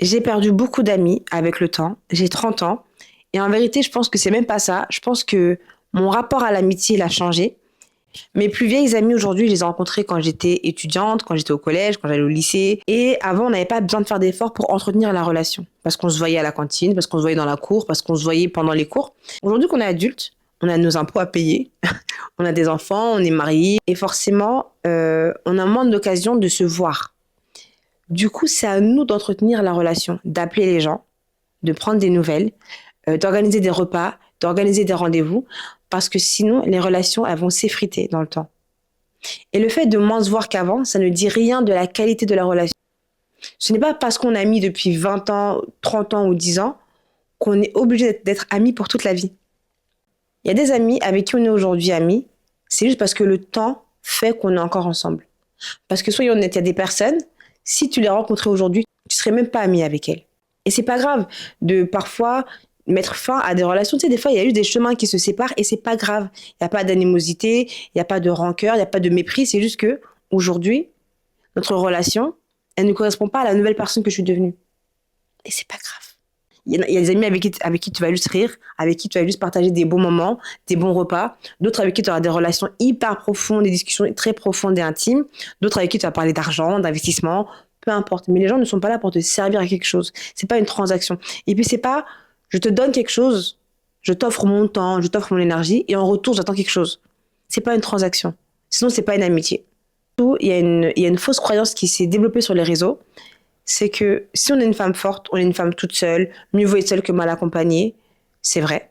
J'ai perdu beaucoup d'amis avec le temps. J'ai 30 ans. Et en vérité, je pense que c'est même pas ça. Je pense que mon rapport à l'amitié, il a changé. Mes plus vieilles amies aujourd'hui, je les ai rencontrées quand j'étais étudiante, quand j'étais au collège, quand j'allais au lycée. Et avant, on n'avait pas besoin de faire d'efforts pour entretenir la relation. Parce qu'on se voyait à la cantine, parce qu'on se voyait dans la cour, parce qu'on se voyait pendant les cours. Aujourd'hui qu'on est adulte, on a nos impôts à payer, on a des enfants, on est mariés. Et forcément, on a moins d'occasions de se voir. Du coup, c'est à nous d'entretenir la relation, d'appeler les gens, de prendre des nouvelles, d'organiser des repas, d'organiser des rendez-vous, parce que sinon, les relations, elles vont s'effriter dans le temps. Et le fait de moins se voir qu'avant, ça ne dit rien de la qualité de la relation. Ce n'est pas parce qu'on a mis depuis 20 ans, 30 ans ou 10 ans qu'on est obligé d'être amis pour toute la vie. Il y a des amis avec qui on est aujourd'hui amis, c'est juste parce que le temps fait qu'on est encore ensemble. Parce que soyons honnêtes, il y a des personnes, si tu les rencontrais aujourd'hui, tu serais même pas ami avec elles. Et c'est pas grave de parfois mettre fin à des relations. Tu sais, des fois, il y a eu des chemins qui se séparent et c'est pas grave. Il n'y a pas d'animosité, il n'y a pas de rancœur, il n'y a pas de mépris. C'est juste que aujourd'hui, notre relation, elle ne correspond pas à la nouvelle personne que je suis devenue. Et c'est pas grave. Il y a des amis avec qui tu vas juste rire, avec qui tu vas juste partager des bons moments, des bons repas. D'autres avec qui tu auras des relations hyper profondes, des discussions très profondes et intimes. D'autres avec qui tu vas parler d'argent, d'investissement, peu importe. Mais les gens ne sont pas là pour te servir à quelque chose. C'est pas une transaction. Et puis c'est pas, je te donne quelque chose, je t'offre mon temps, je t'offre mon énergie, et en retour, j'attends quelque chose. C'est pas une transaction. Sinon, c'est pas une amitié. Il y a une fausse croyance qui s'est développée sur les réseaux. C'est que si on est une femme forte, on est une femme toute seule, mieux vaut être seule que mal accompagnée, c'est vrai.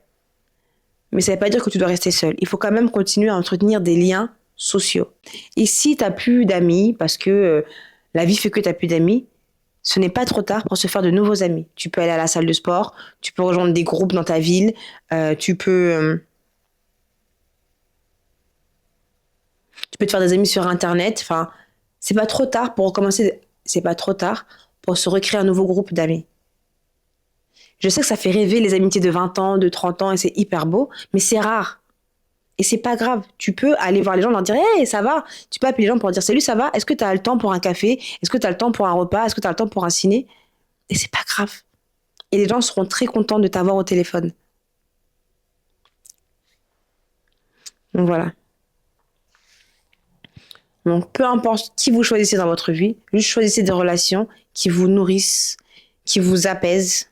Mais ça ne veut pas dire que tu dois rester seule. Il faut quand même continuer à entretenir des liens sociaux. Et si tu n'as plus d'amis, parce que la vie fait que tu n'as plus d'amis, ce n'est pas trop tard pour se faire de nouveaux amis. Tu peux aller à la salle de sport, tu peux rejoindre des groupes dans ta ville, tu peux te faire des amis sur Internet. Enfin, c'est pas trop tard pour recommencer. C'est pas trop tard pour se recréer un nouveau groupe d'amis. Je sais que ça fait rêver les amitiés de 20 ans, de 30 ans, et c'est hyper beau, mais c'est rare. Et c'est pas grave. Tu peux aller voir les gens, leur dire hey, ça va. Tu peux appeler les gens pour dire salut, ça va. Est-ce que tu as le temps pour un café? Est-ce que tu as le temps pour un repas? Est-ce que tu as le temps pour un ciné? Et c'est pas grave. Et les gens seront très contents de t'avoir au téléphone. Donc voilà. Donc peu importe qui vous choisissez dans votre vie, juste choisissez des relations qui vous nourrissent, qui vous apaisent,